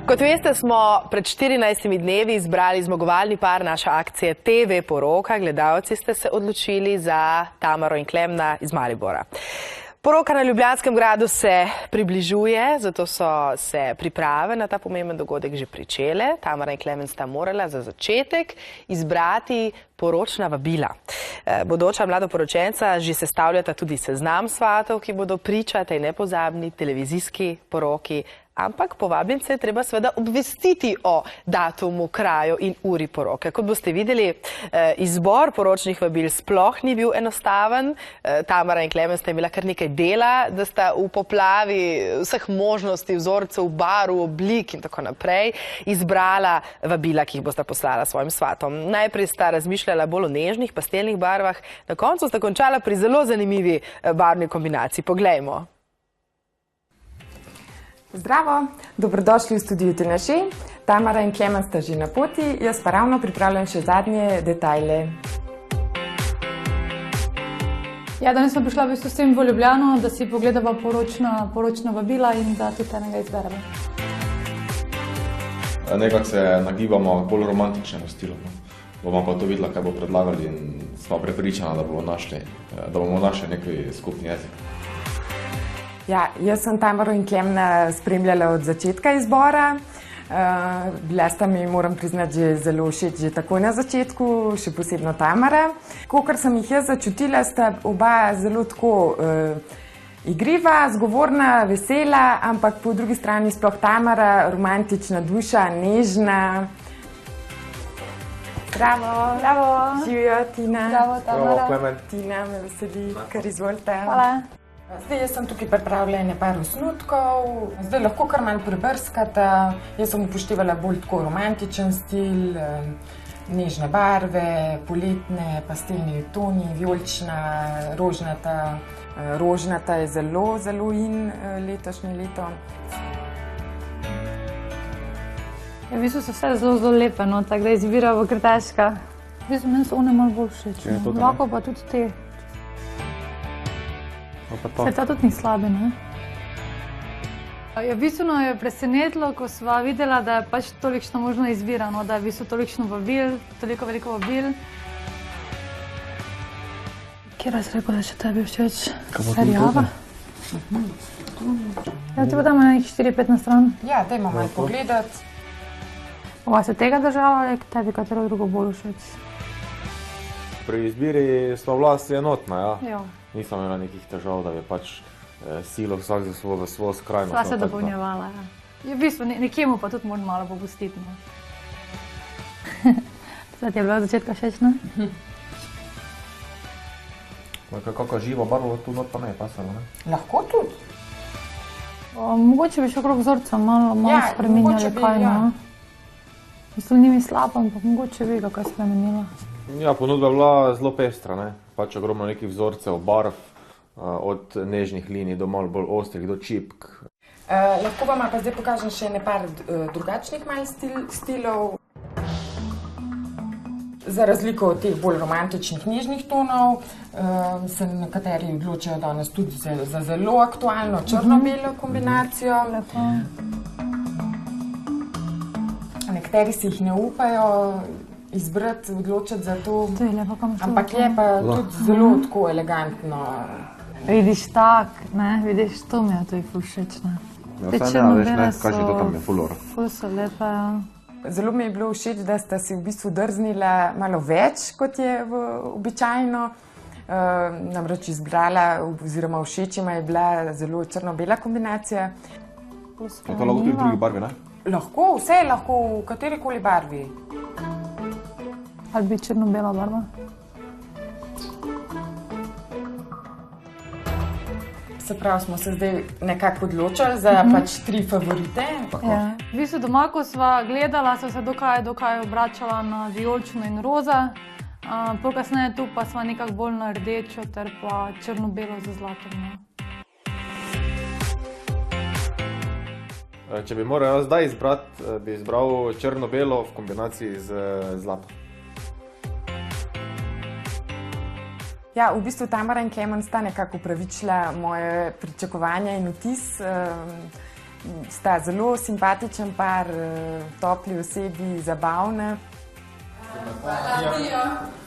Kot veste, smo pred 14 dnevi izbrali zmagovalni par naše akcije TV Poroka. Gledalci ste se odločili za Tamaro in Klemna iz Maribora. Poroka na Ljubljanskem gradu se približuje, zato so se priprave na ta pomemben dogodek že pričele. Tamara in Klemen sta morala za začetek izbrati poročna vabila. Bodoča mladoporočenca že sestavljata tudi seznam svatov, ki bodo priča tej nepozabni televizijski poroki. Ampak povabljence je treba seveda obvestiti o datumu, kraju in uri poroke. Kot boste videli, izbor poročnih vabil sploh ni bil enostaven. Tamara in Klemen sta imela kar nekaj dela, da sta v poplavi vseh možnosti, vzorcev, barv, oblik in tako naprej izbrala vabila, ki jih bosta poslala svojim svatom. Najprej sta razmišljala bolj o nežnih, pastelnih barvah, na koncu sta končala pri zelo zanimivi barvni kombinaciji. Poglejmo. Zdravo, dobrodošli v studiu Tenaši. Tamara in Klemen sta že na poti, jaz pa ravno pripravljam še zadnje detajle. Ja, danes sem prišla v bistvu s tem v Ljubljano, da si pogledava poročna vabila in da tudi enega izberemo. Nekako se nagibamo bolj romantičnemu stilu. Bomo pa to videla, kaj bo predlagali in smo prepričana, da bomo našli neki skupni jezik. Ja, jaz sem Tamaro in Klemna spremljala od začetka izbora. Bila sta mi, moram priznati, že zelo všeč že takoj na začetku, še posebno Tamara. Kakor sem jih jaz začutila, sta oba zelo tako igriva, zgovorna, vesela, ampak po drugi strani sploh Tamara, romantična duša, nežna. Zdravo! Zdravo! Živijo, Tina! Zdravo, Tamara! Zdravo, Klemen! Tina, me veseli, kar izvolite. Hvala! Zdaj, jaz sem tukaj pripravila par osnutkov, zdaj lahko kar malo prebrskate. Jaz sem upoštevala bolj tako romantičen stil, nežne barve, poletne, pastelni toni, vijolična, rožnata. Rožnata je zelo, zelo in letošnje leto. Ja, v bistvu so vse zelo, zelo lepe, no, tako da izbira bo kar težka. V bistvu meni so one malo bolj všeč, lahko pa tudi te. Se ta tudi ni slabe, ne? Ja, v bistvu je presenetilo, ko sva videla, da je pač tolikšna možna izbira, no, da je v bistvu tolikšno vabil, toliko veliko vabil. Kjera si rekel, da še tebi všeč? Serjava? Ja, ti pa damo nekaj 4-5 na stran. Ja, dajmo malo pogledati. Ova se tega držala, ali tebi katero drugo bolj všeč? Pri izbiri sva vlast enotna, ja. Ja. Nisem imela nekih težav, da bi pač silo vsak za svojo skrajnost. Sva se dopolnjevala, ja. Ja, v bistvu nekjemu pa tudi moram malo popustiti, no. Zdaj ti je bilo od začetka všeč, ne? Kakšno živo barvo tu not pa ne je pasalo, ne? Lahko tudi. Mogoče bi še okrog vzorca malo spremenjali kaj, no. Mislim, ni mi slab, ampak mogoče bi ga kaj spremenila. Ja, ponudba je bila zelo pestra, ne? Pač ogromno nekih vzorcev, barv, od nežnih linij do malo bolj ostrih, do čipk. Lahko vam pa zdaj pokažem še par drugačnih malo stilov. Za razliko od teh bolj romantičnih, nežnih tonov, se nekateri odločajo danes tudi za zelo aktualno črno-belo kombinacijo. Nekateri si jih ne upajo izbrati, odločiti za to, ampak je pa tudi zelo tako elegantno. Vidiš tak, ne, vidiš, to mi je tudi ful všeč, ne. Ja, saj ne, veš, ne, kaj že to tam je fulor. Ful so lepe, ja. Zelo mi je bilo všeč, da sta si v bistvu drznila malo več, kot je običajno. Namreč izbrala, oziroma všečima je bila zelo črno-bela kombinacija. Je to lahko tudi v drugi barvi, ne? Lahko, vse je lahko v katerikoli barvi. Ali bi črno-bela barva? Se pravi, smo se zdaj nekako odločili za pač 3 favorite. Ja. V bistvu doma, ko sva gledala, sva se dokaj obračala na vijolično in roza. Pol kasneje tu pa sva nekako bolj na rdečo ter pa črno-belo z zlatom. Če bi moral zdaj izbrati, bi izbral črno-belo v kombinaciji z zlatom. Ja, v bistvu Tamara in Klemen sta nekako upravičila moje pričakovanja in vtis. sta zelo simpatičen par, topli osebi, zabavne. Hvala, Tio.